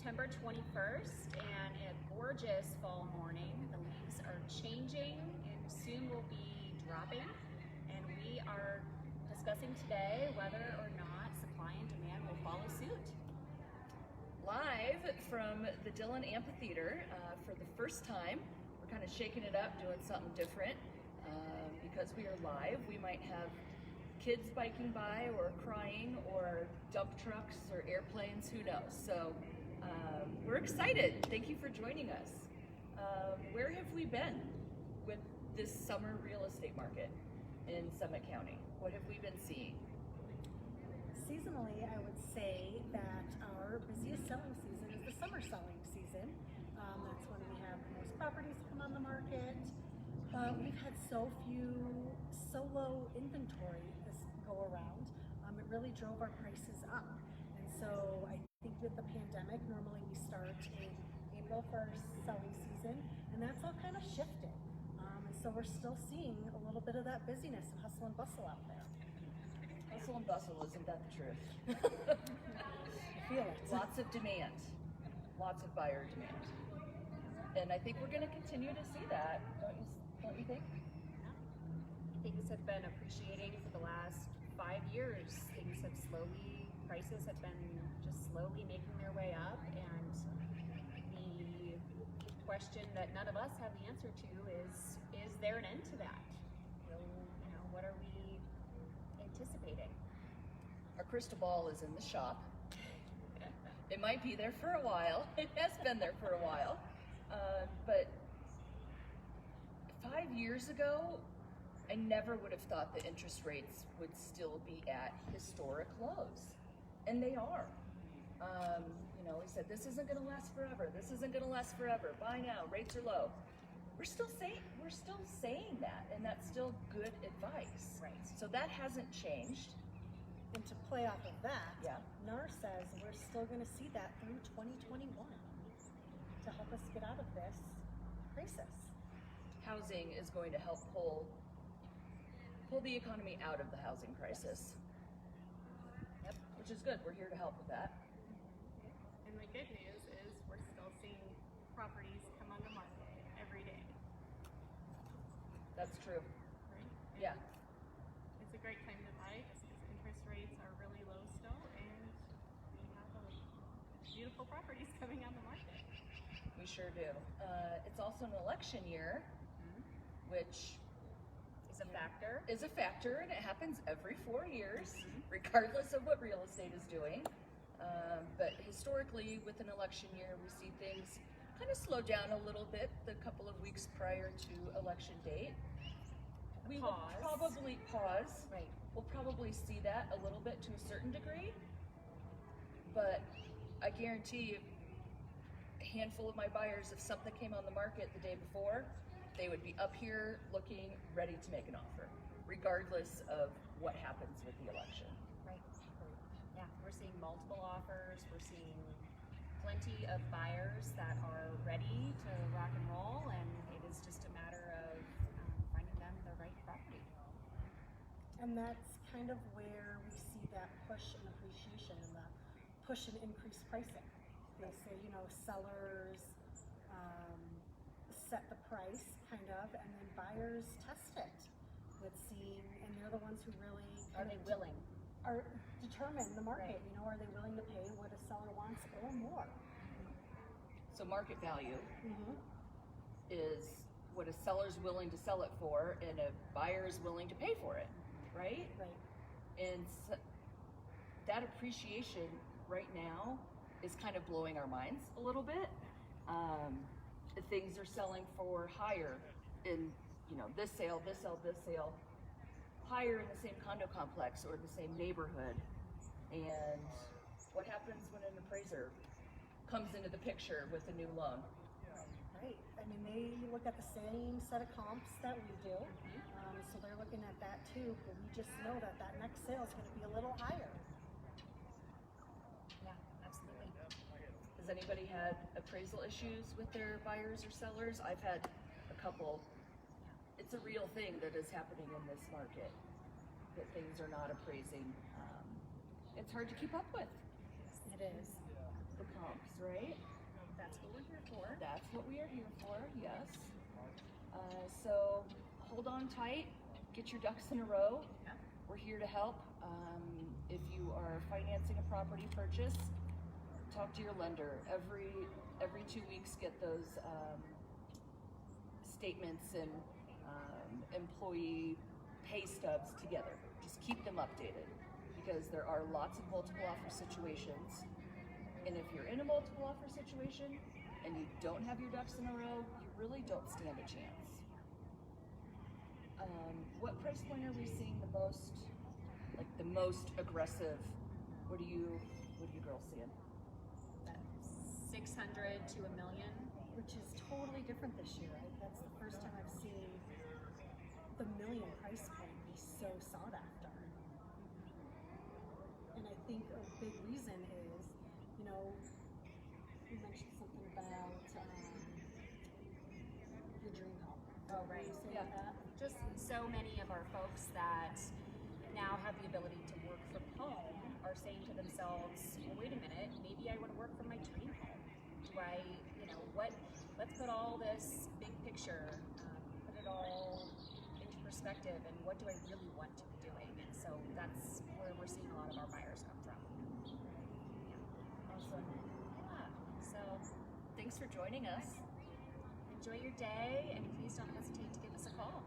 September 21st and a gorgeous fall morning. The leaves are changing and soon will be dropping. And we are discussing today whether or not supply and demand will follow suit. Live from the Dillon Amphitheater for the first time. We're kind of shaking it up, doing something different. Because we are live, we might have kids biking by or crying or dump trucks or airplanes, who knows. So we're excited. Thank you for joining us. Where have we been with this summer real estate market in Summit County? What have we been seeing? Seasonally, I would say that our busiest selling season is the summer selling season. That's when we have the most properties come on the market. We've had so low inventory this go around. It really drove our prices up. And so I think with the pandemic, normally we start in April for our selling season, and that's all kind of shifted. And so we're still seeing a little bit of that busyness and hustle and bustle out there. Hustle and bustle, isn't that the truth? I feel it. Lots of demand, lots of buyer demand. And I think we're going to continue to see that, don't you think? Things have been appreciating for the last 5 years. Prices have been just slowly making their way up, and the question that none of us have the answer to is there an end to that? What are we anticipating? Our crystal ball is in the shop. It might be there for a while. It has been there for a while. But 5 years ago, I never would have thought the interest rates would still be at historic lows. And they are. We said, this isn't going to last forever. This isn't going to last forever. Buy now, rates are low. We're still saying that, and that's still good advice. Right. So that hasn't changed. And to play off of that, Yeah. NAR says we're still going to see that through 2021 to help us get out of this crisis. Housing is going to help pull the economy out of the housing crisis. Yep, which is good. We're here to help with that. And the good news is we're still seeing properties come on the market every day, That's true. right? And Yeah. it's a great time to buy just because interest rates are really low still, and we have beautiful properties coming on the market. We sure do. It's also an election year, which Is a factor. is a factor, and it happens every 4 years, regardless of what real estate is doing. But historically, with an election year, we see things kind of slow down a little bit the couple of weeks prior to election date. We will Pause. probably pause. Right. We'll probably see that a little bit to a certain degree. But I guarantee you, a handful of my buyers, if something came on the market the day before, they would be up here looking ready to make an offer, regardless of what happens with the election. Right. Yeah, we're seeing multiple offers. We're seeing plenty of buyers that are ready to rock and roll, and it is just a matter of finding them the right property. And that's kind of where we see that push in appreciation and the push in increased pricing. They say, sellers set the price kind of, and then buyers test it with seeing, and they're the ones who really Are they willing? are determine the market. Right. Are they willing to pay what a seller wants or more? So market value Mm-hmm. is what a seller's willing to sell it for, and a buyer is willing to pay for it, right? Right. And so that appreciation right now is kind of blowing our minds a little bit. Things are selling for higher in, this sale, higher in the same condo complex or the same neighborhood. And what happens when an appraiser comes into the picture with a new loan? Right. I mean, they look at the same set of comps that we do. So they're looking at that too, but we just know that next sale is going to be a little higher. Yeah, absolutely. Has anybody had appraisal issues with their buyers or sellers? I've had a couple. It's a real thing that is happening in this market, that things are not appraising. It's hard to keep up with It is. the comps right? That's what we're here for. That's what we are here for, yes. So hold on tight, get your ducks in a row. Yeah. We're here to help. If you are financing a property purchase, talk to your lender. Every 2 weeks, get those statements and employee pay stubs together. Just keep them updated, because there are lots of multiple offer situations. And if you're in a multiple offer situation and you don't have your ducks in a row, you really don't stand a chance. What price point are we seeing the most, like the most aggressive? What are you girls seeing? 600 to $1 million. Which is totally different this year. That's the first time I've seen the million price point be so sought after. And I think a big reason is, you mentioned something about your dream home. Oh, right. Were you saying Yeah. that? Just so many of our folks that now have the ability to work from home are saying to themselves, well, wait a minute, maybe I want to work from my dream home. Do I, let's put all this big picture, put it all into perspective, and what do I really want to be doing? And so that's where we're seeing a lot of our buyers come from. Awesome. Yeah. So Thanks for joining us. enjoy your day, and please don't hesitate to give us a call.